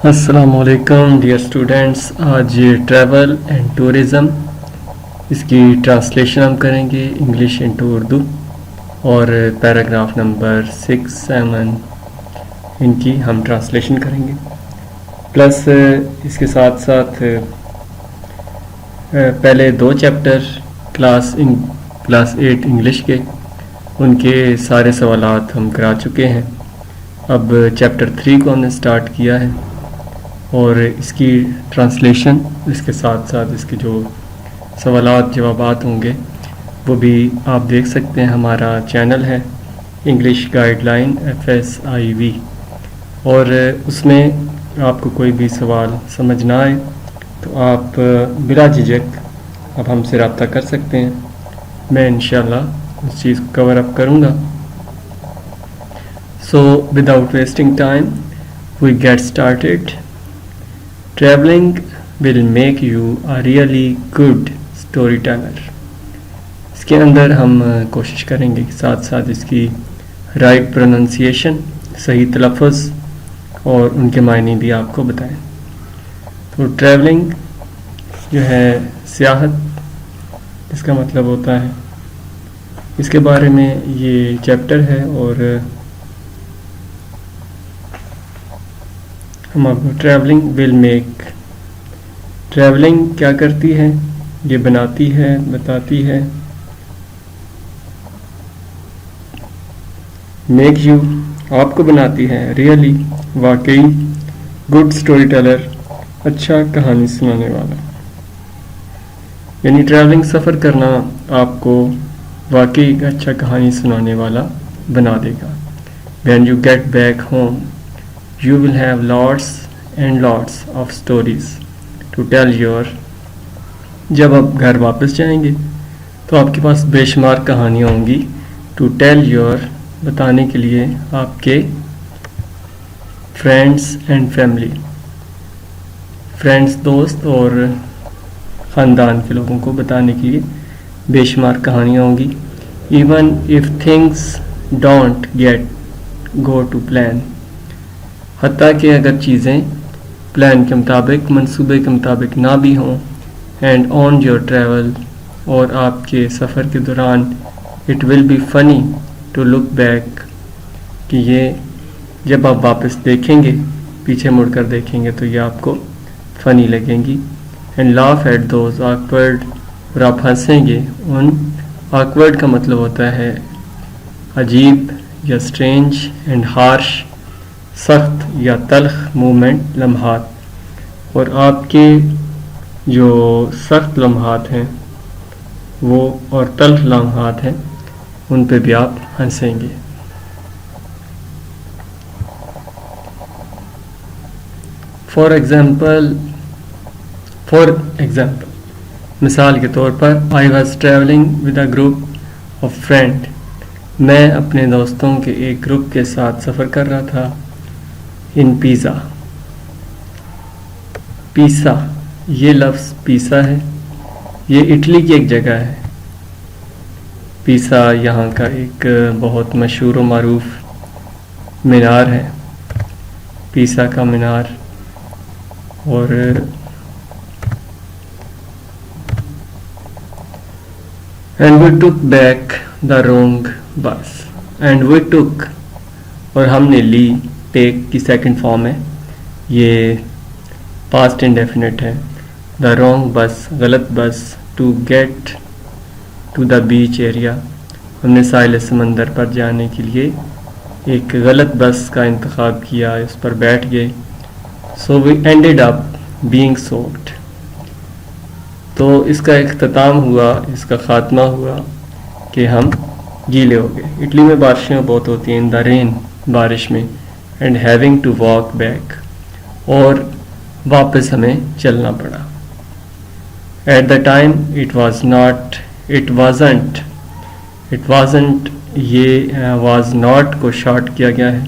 السلام علیکم dear students. آج ٹریول اینڈ ٹورزم اس کی ٹرانسلیشن ہم کریں گے انگلش انٹو اردو، اور پیراگراف نمبر 6، 7 ان کی ہم ٹرانسلیشن کریں گے. پلس اس کے ساتھ ساتھ پہلے 2 چیپٹر کلاس 8 انگلش کے، ان کے سارے سوالات ہم کرا چکے ہیں. اب چیپٹر 3 کو ہم نے سٹارٹ کیا ہے، اور اس کی ٹرانسلیشن اس کے ساتھ ساتھ اس کے جو سوالات جوابات ہوں گے وہ بھی آپ دیکھ سکتے ہیں. ہمارا چینل ہے انگلش گائیڈ لائن FSIV، اور اس میں آپ کو کوئی بھی سوال سمجھ نہ آئے تو آپ بلا جھجک اب ہم سے رابطہ کر سکتے ہیں. میں انشاءاللہ اس چیز کو کور اپ کروں گا. So without wasting time we get started. Traveling will make you a really good storyteller. اس کے اندر ہم کوشش کریں گے کہ ساتھ ساتھ اس کی رائٹ پروننسیشن، صحیح تلفظ اور ان کے معنی بھی آپ کو بتائیں. تو ٹریولنگ جو ہے سیاحت، اس کا مطلب ہوتا ہے، اس کے بارے میں یہ چیپٹر ہے. اور ہم آپ کو ٹریولنگ کیا کرتی ہے، یہ بناتی ہے، بتاتی ہے. میک یو آپ کو بناتی ہے، ریئلی واقعی، گڈ اسٹوری ٹیلر اچھا کہانی سنانے والا. یعنی ٹریولنگ سفر کرنا آپ کو واقعی اچھا کہانی سنانے والا بنا دے گا. When you get back home you will have lots and lots of stories to tell your. جب آپ گھر واپس جائیں گے تو آپ کے پاس بے شمار کہانیاں ہوں گی to tell your، بتانے کے لیے آپ کے friends and family، فرینڈس دوست اور خاندان کے لوگوں کو بتانے کے لیے بے شمار کہانیاں ہوں گی. even if things don't go to plan، حتیٰ کہ اگر چیزیں پلان کے مطابق، منصوبے کے مطابق نہ بھی ہوں. اینڈ آن یور ٹریول، اور آپ کے سفر کے دوران اٹ ول بی فنی ٹو لک بیک، کہ یہ جب آپ واپس دیکھیں گے، پیچھے مڑ کر دیکھیں گے تو یہ آپ کو فنی لگیں گی. And laugh at those awkward, اور آپ ہنسیں گے ان. آکورڈ کا مطلب ہوتا ہے عجیب یا اسٹرینج، اینڈ ہارش، سخت یا تلخ مومنٹ، لمحات. اور آپ کے جو سخت لمحات ہیں وہ اور تلخ لمحات ہیں ان پہ بھی آپ ہنسیں گے. فار ایگزامپل مثال کے طور پر، I was travelling with a group of friend, میں اپنے دوستوں کے ایک گروپ کے ساتھ سفر کر رہا تھا. ان پیزا، پیسا، یہ لفظ پیسا ہے، یہ اٹلی کی ایک جگہ ہے. پیسا یہاں کا ایک بہت مشہور و معروف مینار ہے، پیسا کا مینار. اور and we took back the wrong bus, and we took, اور ہم نے لی. ٹیک کی سیکنڈ فارم ہے، یہ پاسٹ انڈیفینٹ ہے. دا رونگ بس، غلط bus. To get to the beach area, ہم نے ساحل سمندر پر جانے کے لیے ایک غلط بس کا انتخاب کیا، اس پر بیٹھ گئے. سو وی اینڈیڈ اپ بینگ سوکڈ، تو اس کا اختتام ہوا، اس کا خاتمہ ہوا کہ ہم گیلے ہو گئے. اٹلی میں بارشیں بہت ہوتی ہیں، ان دا رین، بارش میں. And having to walk back, اور واپس ہمیں چلنا پڑا. At the time it wasn't, یہ واز ناٹ کو شارٹ کیا گیا ہے،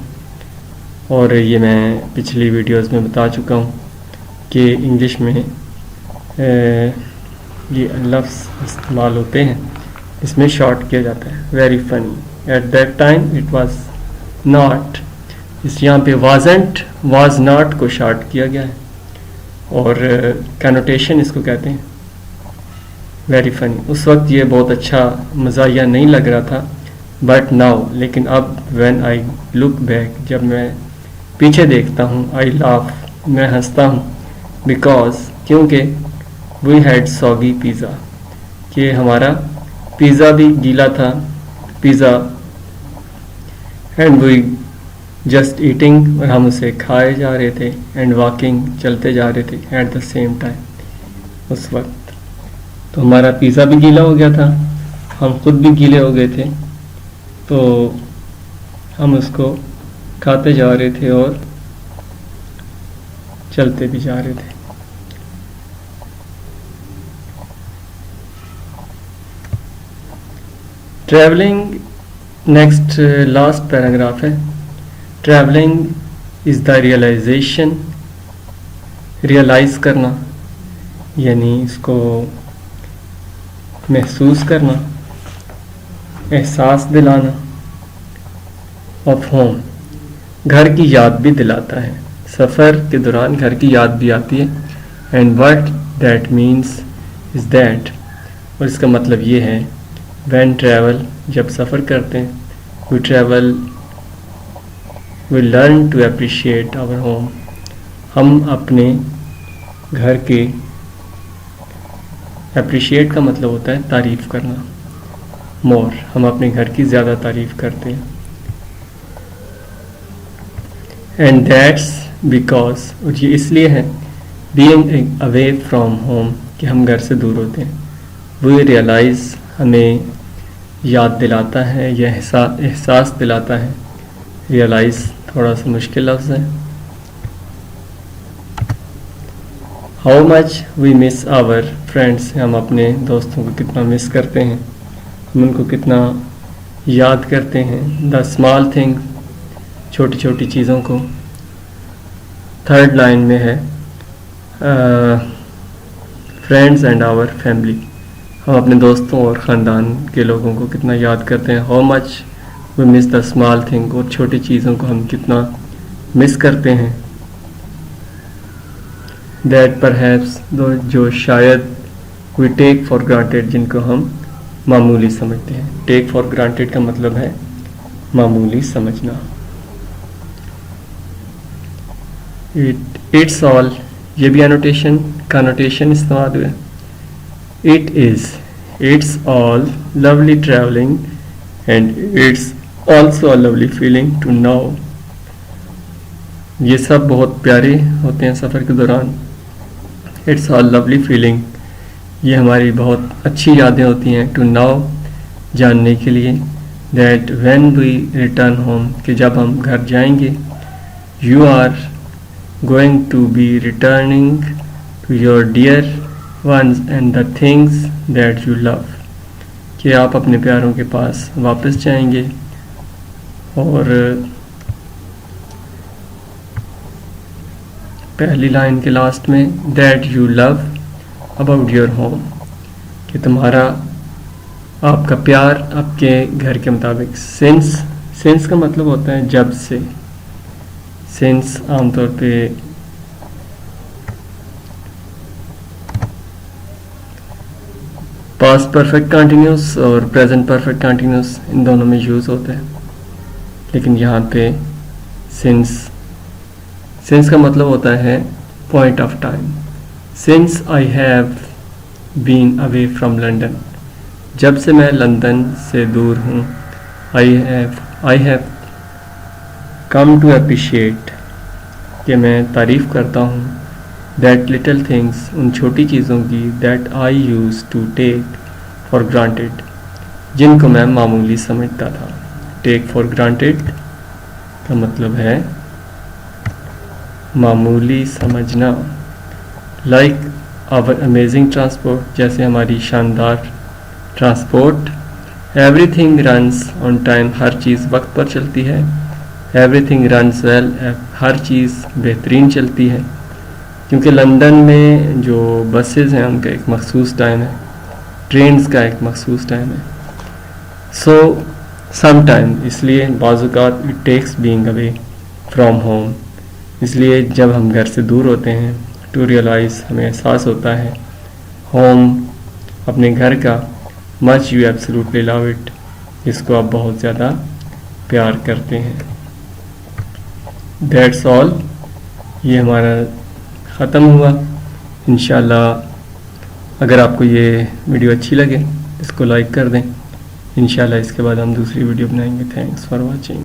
اور یہ میں پچھلی ویڈیوز میں بتا چکا ہوں کہ انگلش میں یہ لفظ استعمال ہوتے ہیں، اس میں شارٹ کیا جاتا ہے. Very funny. At that time it was not اس یہاں پہ wasn't was not کو شارٹ کیا گیا ہے اور کنوٹیشن اس کو کہتے ہیں. Very funny. اس وقت یہ بہت اچھا مزاحیہ نہیں لگ رہا تھا بٹ ناؤ لیکن اب وین آئی لک بیک جب میں پیچھے دیکھتا ہوں آئی لاف میں ہنستا ہوں بیکاز کیونکہ وی ہیڈ سوگی پیزا کہ ہمارا پیزا بھی گیلا تھا pizza and we just eating اور ہم اسے کھائے جا رہے تھے اینڈ واکنگ چلتے جا رہے تھے ایٹ دا سیم ٹائم. اس وقت تو ہمارا پیزا بھی گیلا ہو گیا تھا ہم خود بھی گیلے ہو گئے تھے تو ہم اس کو کھاتے جا رہے تھے اور چلتے بھی جا رہے تھے. ٹریولنگ نیکسٹ لاسٹ پیراگراف ہے. Travelling is the realisation realise کرنا یعنی اس کو محسوس کرنا احساس دلانا آف ہوم گھر کی یاد بھی دلاتا ہے. سفر کے دوران گھر کی یاد بھی آتی ہے. And what that means is that اور اس کا مطلب یہ ہے وین ٹریول جب سفر کرتے ہیں we travel we learn to appreciate our home ہم اپنے گھر کے اپریشیٹ کا مطلب ہوتا ہے تعریف کرنا مور ہم اپنے گھر کی زیادہ تعریف کرتے ہیں. اینڈ دیٹس بیکاز اور یہ اس لیے ہے بینگ اوے فرام ہوم کہ ہم گھر سے دور ہوتے ہیں. وی ریئلائز ہمیں یاد دلاتا ہے یا احساس دلاتا ہے. ریئلائز تھوڑا سا مشکل لفظ ہے. How much we miss our friends ہم اپنے دوستوں کو کتنا مس کرتے ہیں ہم ان کو کتنا یاد کرتے ہیں. دا اسمال تھنگ چھوٹی چھوٹی چیزوں کو. تھرڈ لائن میں ہے فرینڈز اینڈ آور فیملی ہم اپنے دوستوں اور خاندان کے لوگوں کو کتنا یاد کرتے ہیں. How much we miss the small thing اور چھوٹی چیزوں کو ہم کتنا مس کرتے ہیں. دیٹ پرہیپس جو شاید وی ٹیک فار گرانٹیڈ جن کو ہم معمولی سمجھتے ہیں. ٹیک فار گرانٹیڈ کا مطلب ہے معمولی سمجھنا. اٹس آل یہ بھی انوٹیشن کنوٹیشن استعمال ہوئے. It is it's all lovely travelling and it's also a lovely feeling to know یہ سب بہت پیارے ہوتے ہیں سفر کے دوران. اٹس آل لولی فیلنگ یہ ہماری بہت اچھی یادیں ہوتی ہیں. ٹو ناؤ جاننے کے لیے. That when we return home کہ جب ہم گھر جائیں گے. You are going to be returning to your dear ones and the things that you love کہ آپ اپنے پیاروں کے پاس واپس جائیں گے اور پہلی لائن کے لاسٹ میں that you love about your home کہ تمہارا آپ کا پیار آپ کے گھر کے مطابق. سینس کا مطلب ہوتا ہے جب سے. سینس عام طور پہ پاسٹ پرفیکٹ کنٹینیوس اور پریزنٹ پرفیکٹ کنٹینیوس ان دونوں میں یوز ہوتا ہے لیکن یہاں پہ سنس کا مطلب ہوتا ہے point of time. Since I have been away from London جب سے میں لندن سے دور ہوں. I have come to appreciate کہ میں تعریف کرتا ہوں. دیٹ لٹل تھنگس ان چھوٹی چیزوں کی. That I used to take for granted جن کو میں معمولی سمجھتا تھا. ٹیک فار گرانٹیڈ کا مطلب ہے معمولی سمجھنا. لائک آور امیزنگ ٹرانسپورٹ جیسے ہماری شاندار transport. Everything runs on time ہر چیز وقت پر چلتی ہے. ایوری تھنگ رنس ویل ہر چیز بہترین چلتی ہے کیونکہ لندن میں جو بسز ہیں ان کا ایک مخصوص ٹائم ہے. ٹرینز کا ایک مخصوص ٹائم ہے. سو سم ٹائم اس لیے بعض اوقات it takes being away from home. اس لیے جب ہم گھر سے دور ہوتے ہیں ٹو ریئلائز ہمیں احساس ہوتا ہے ہوم اپنے گھر کا much you absolutely love it, جس کو آپ بہت زیادہ پیار کرتے ہیں. That's all. یہ ہمارا ختم ہوا. انشاءاللہ اگر آپ کو یہ ویڈیو اچھی لگے اس کو لائک کر دیں. انشاءاللہ اس کے بعد ہم دوسری ویڈیو بنائیں گے. Thanks for watching.